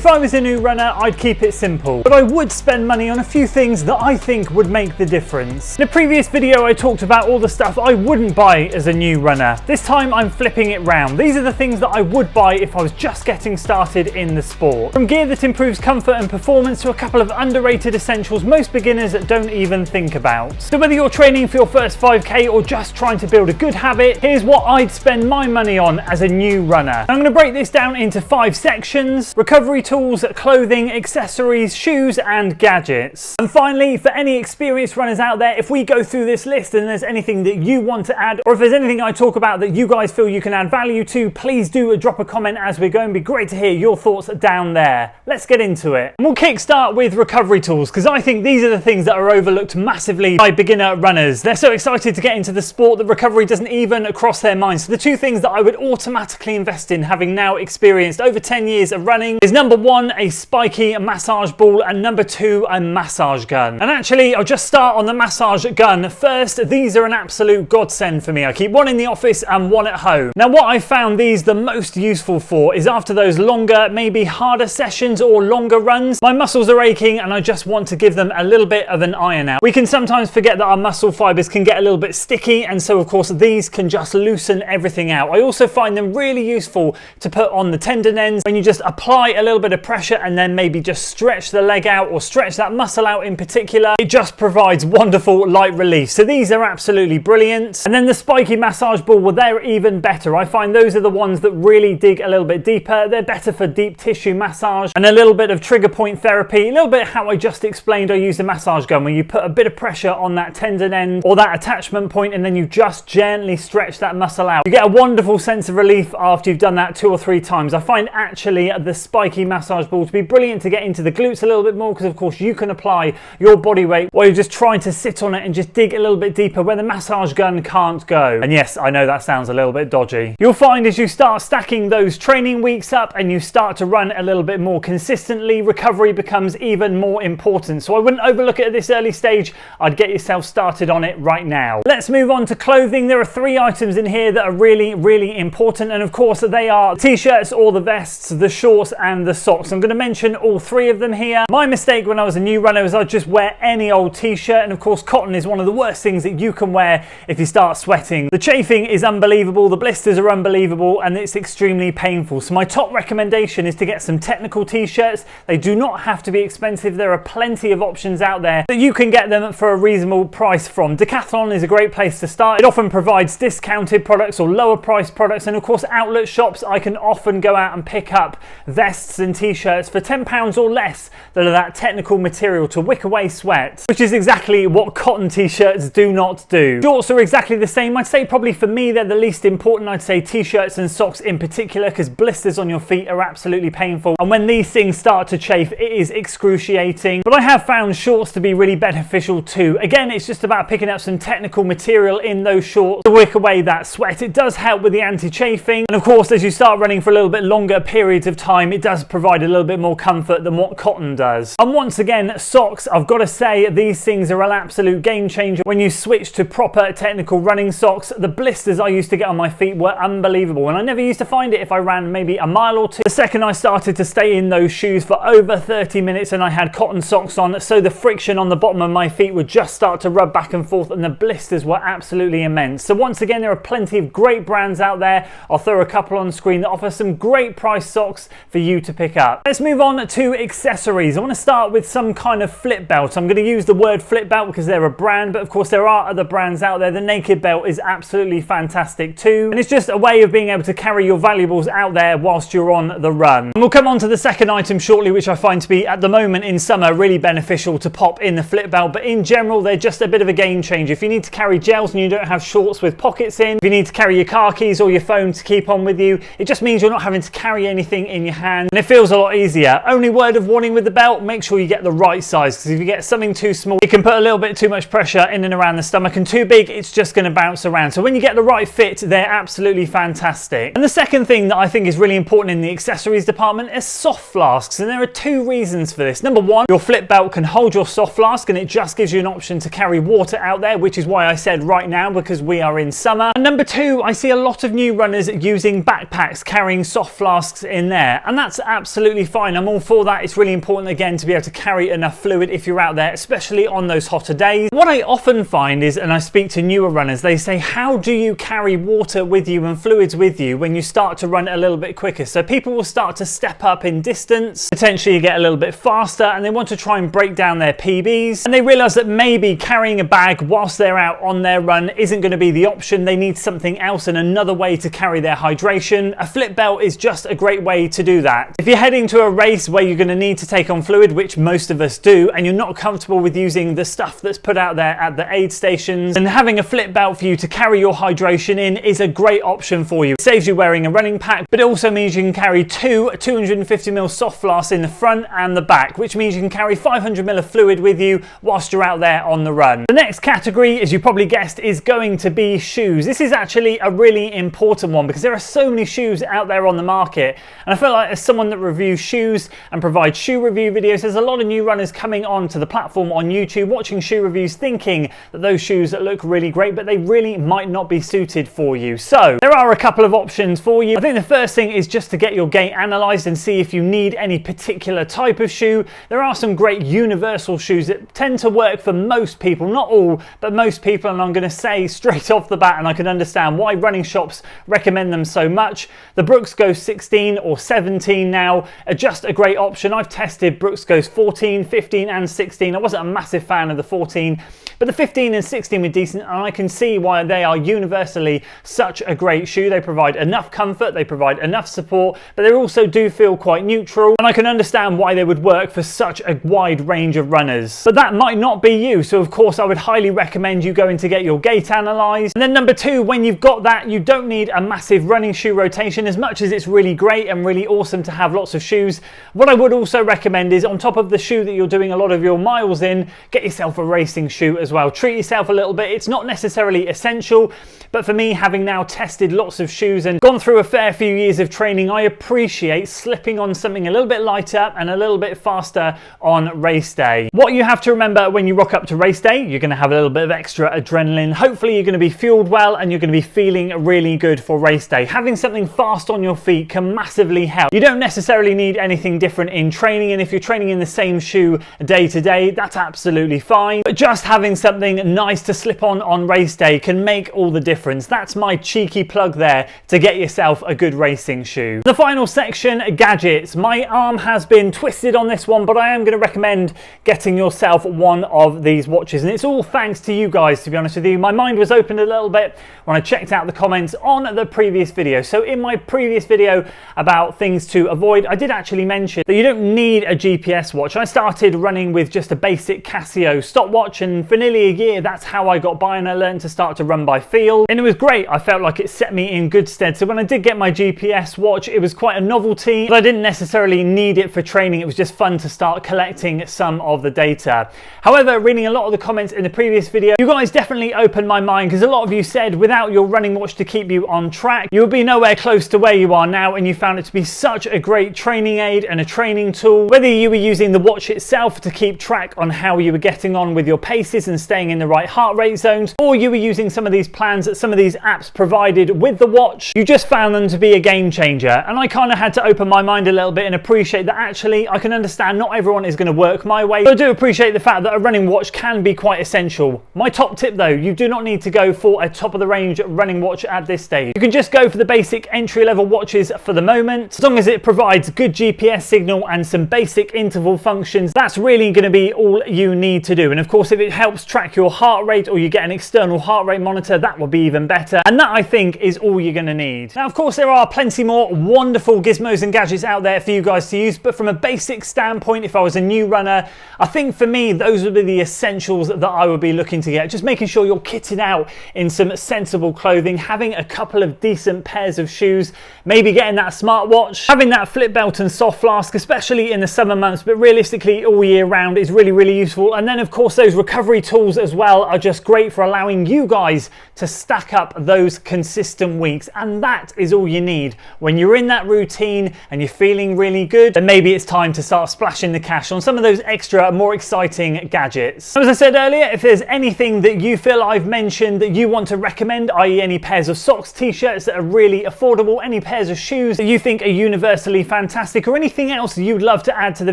If I was a new runner, I'd keep it simple, but I would spend money on a few things that I think would make the difference. In a previous video, I talked about all the stuff I wouldn't buy as a new runner. This time I'm flipping it round. These are the things that I would buy if I was just getting started in the sport. From gear that improves comfort and performance to a couple of underrated essentials most beginners don't even think about. So whether you're training for your first 5k or just trying to build a good habit, here's what I'd spend my money on as a new runner. I'm going to break this down into 5 sections: recovery tools, clothing, accessories, shoes and gadgets. And finally, for any experienced runners out there, if we go through this list and there's anything that you want to add, or if there's anything I talk about that you guys feel you can add value to, please do drop a comment as we're going. It'd be great to hear your thoughts down there. Let's get into it. And we'll kickstart with recovery tools, because I think these are the things that are overlooked massively by beginner runners. They're so excited to get into the sport that recovery doesn't even cross their minds. So the 2 things that I would automatically invest in, having now experienced over 10 years of running, is number 1, a spiky massage ball, and number 2, a massage gun. And actually, I'll just start on the massage gun first. These are an absolute godsend for me. I keep one in the office and one at home. Now, what I found these the most useful for is after those longer, maybe harder sessions or longer runs, my muscles are aching and I just want to give them a little bit of an iron out. We can sometimes forget that our muscle fibers can get a little bit sticky, and so of course these can just loosen everything out. I also find them really useful to put on the tendon ends when you just apply a little bit of pressure and then maybe just stretch the leg out or stretch that muscle out in particular. It just provides wonderful light relief. So these are absolutely brilliant. And then the spiky massage ball, well, they're even better. I find those are the ones that really dig a little bit deeper. They're better for deep tissue massage and a little bit of trigger point therapy. A little bit how I just explained I use a massage gun, where you put a bit of pressure on that tendon end or that attachment point and then you just gently stretch that muscle out. You get a wonderful sense of relief after you've done that 2 or 3 times. I find actually the spiky massage ball to be brilliant to get into the glutes a little bit more, because of course you can apply your body weight while you're just trying to sit on it and just dig a little bit deeper where the massage gun can't go. And yes, I know that sounds a little bit dodgy. You'll find as you start stacking those training weeks up and you start to run a little bit more consistently, recovery becomes even more important. So I wouldn't overlook it at this early stage. I'd get yourself started on it right now. Let's move on to clothing. There are 3 items in here that are really important, and of course they are the t-shirts or the vests, the shorts and the socks. I'm going to mention all 3 of them here. My mistake when I was a new runner was I'd just wear any old t-shirt, and of course cotton is one of the worst things that you can wear if you start sweating. The chafing is unbelievable, the blisters are unbelievable, and it's extremely painful. So my top recommendation is to get some technical t-shirts. They do not have to be expensive. There are plenty of options out there that you can get them for a reasonable price from. Decathlon is a great place to start. It often provides discounted products or lower priced products, and of course outlet shops, I can often go out and pick up vests and t-shirts for £10 or less that are that technical material to wick away sweat, which is exactly what cotton t-shirts do not do. Shorts are exactly the same. I'd say probably for me they're the least important. I'd say t-shirts and socks in particular, because blisters on your feet are absolutely painful, and when these things start to chafe it is excruciating. But I have found shorts to be really beneficial too. Again, it's just about picking up some technical material in those shorts to wick away that sweat. It does help with the anti-chafing, and of course as you start running for a little bit longer periods of time, it does provide a little bit more comfort than what cotton does. And once again, socks, I've got to say these things are an absolute game changer when you switch to proper technical running socks. The blisters I used to get on my feet were unbelievable, and I never used to find it if I ran maybe a mile or 2. The second I started to stay in those shoes for over 30 minutes and I had cotton socks on, so the friction on the bottom of my feet would just start to rub back and forth, and the blisters were absolutely immense. So once again, there are plenty of great brands out there. I'll throw a couple on screen that offer some great price socks for you to pick up. Let's move on to accessories. I want to start with some kind of flip belt. I'm going to use the word flip belt because they're a brand, but of course there are other brands out there. The naked belt is absolutely fantastic too, and it's just a way of being able to carry your valuables out there whilst you're on the run. And we'll come on to the second item shortly, which I find to be at the moment in summer really beneficial to pop in the flip belt, but in general they're just a bit of a game changer. If you need to carry gels and you don't have shorts with pockets in, if you need to carry your car keys or your phone to keep on with you, it just means you're not having to carry anything in your hand, and it feels a lot easier. Only word of warning with the belt, make sure you get the right size, because if you get something too small it can put a little bit too much pressure in and around the stomach, and too big it's just going to bounce around. So when you get the right fit, they're absolutely fantastic. And the second thing that I think is really important in the accessories department is soft flasks, and there are 2 reasons for this. Number 1, your flip belt can hold your soft flask and it just gives you an option to carry water out there, which is why I said right now, because we are in summer. And number 2, I see a lot of new runners using backpacks carrying soft flasks in there, and that's absolutely absolutely fine. I'm all for that. It's really important, again, to be able to carry enough fluid if you're out there, especially on those hotter days. What I often find is, and I speak to newer runners, they say, how do you carry water with you and fluids with you when you start to run a little bit quicker? So people will start to step up in distance, potentially get a little bit faster, and they want to try and break down their PBs. And they realize that maybe carrying a bag whilst they're out on their run isn't going to be the option. They need something else and another way to carry their hydration. A flip belt is just a great way to do that. If you're heading to a race where you're going to need to take on fluid, which most of us do, and you're not comfortable with using the stuff that's put out there at the aid stations, and having a flip belt for you to carry your hydration in is a great option for you. It saves you wearing a running pack, but it also means you can carry two 250ml soft flasks in the front and the back, which means you can carry 500ml of fluid with you whilst you're out there on the run. The next category, as you probably guessed, is going to be shoes. This is actually a really important one because there are so many shoes out there on the market, and I feel like as someone that reviews shoes and provides shoe review videos, there's a lot of new runners coming onto the platform on YouTube watching shoe reviews thinking that those shoes look really great, but they really might not be suited for you. So there are a couple of options for you. I think the first thing is just to get your gait analysed and see if you need any particular type of shoe. There are some great universal shoes that tend to work for most people, not all, but most people, and I'm going to say straight off the bat, and I can understand why running shops recommend them so much. The Brooks Go 16 or 17 now are just a great option. I've tested Brooks Go's 14, 15 and 16. I wasn't a massive fan of the 14, but the 15 and 16 were decent, and I can see why they are universally such a great shoe. They provide enough comfort, they provide enough support, but they also do feel quite neutral, and I can understand why they would work for such a wide range of runners. But that might not be you, so of course I would highly recommend you going to get your gait analysed. And then number two, when you've got that, you don't need a massive running shoe rotation. As much as it's really great and really awesome to have lots of shoes, what I would also recommend is, on top of the shoe that you're doing a lot of your miles in, get yourself a racing shoe as well. Treat yourself a little bit. It's not necessarily essential, but for me, having now tested lots of shoes and gone through a fair few years of training, I appreciate slipping on something a little bit lighter and a little bit faster on race day. What you have to remember when you rock up to race day, you're going to have a little bit of extra adrenaline. Hopefully you're going to be fueled well and you're going to be feeling really good for race day. Having something fast on your feet can massively help. You don't necessarily need anything different in training, and if you're training in the same shoe day to day, that's absolutely fine. But just having something nice to slip on race day can make all the difference. That's my cheeky plug there to get yourself a good racing shoe. The final section, gadgets. My arm has been twisted on this one, but I am going to recommend getting yourself one of these watches, and it's all thanks to you guys, to be honest with you. My mind was opened a little bit when I checked out the comments on the previous video. So in my previous video about things to avoid, I did actually mention that you don't need a GPS watch. I started running with just a basic Casio stopwatch, and for nearly a year that's how I got by, and I learned to start to run by feel, and it was great. I felt like it set me in good stead. So when I did get my GPS watch, it was quite a novelty, but I didn't necessarily need it for training. It was just fun to start collecting some of the data. However, reading a lot of the comments in the previous video, you guys definitely opened my mind, because a lot of you said without your running watch to keep you on track, you would be nowhere close to where you are now, and you found it to be such a great training aid and a training tool. Whether you were using the watch itself to keep track on how you were getting on with your paces and staying in the right heart rate zones, or you were using some of these plans that some of these apps provided with the watch, you just found them to be a game changer. And I kind of had to open my mind a little bit and appreciate that actually I can understand not everyone is going to work my way. So I do appreciate the fact that a running watch can be quite essential. My top tip though, you do not need to go for a top of the range running watch at this stage. You can just go for the basic entry level watches for the moment. As long as it provides good GPS signal and some basic interval functions, that's really going to be all you need to do. And of course, if it helps track your heart rate, or you get an external heart rate monitor, that will be even better. And that, I think, is all you're going to need. Now, of course, there are plenty more wonderful gizmos and gadgets out there for you guys to use, but from a basic standpoint, if I was a new runner, I think for me, those would be the essentials that I would be looking to get. Just making sure you're kitted out in some sensible clothing, having a couple of decent pairs of shoes, maybe getting that smartwatch, having that flip belt and soft flask, especially in the summer months, but realistically all year round is really, really useful. And then of course those recovery tools as well are just great for allowing you guys to stack up those consistent weeks. And that is all you need. When you're in that routine and you're feeling really good, then maybe it's time to start splashing the cash on some of those extra, more exciting gadgets. So as I said earlier, if there's anything that you feel I've mentioned that you want to recommend, i.e. any pairs of socks, t-shirts that are really affordable, any pairs of shoes that you think are universally fantastic, fantastic, or anything else you'd love to add to the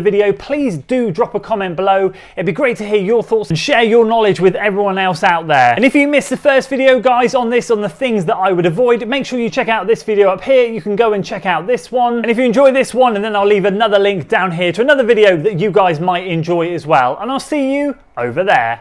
video, please do drop a comment below. It'd be great to hear your thoughts and share your knowledge with everyone else out there. And if you missed the first video, guys, on the things that I would avoid, make sure you check out this video up here. You can go and check out this one. And if you enjoy this one, and then I'll leave another link down here to another video that you guys might enjoy as well. And I'll see you over there.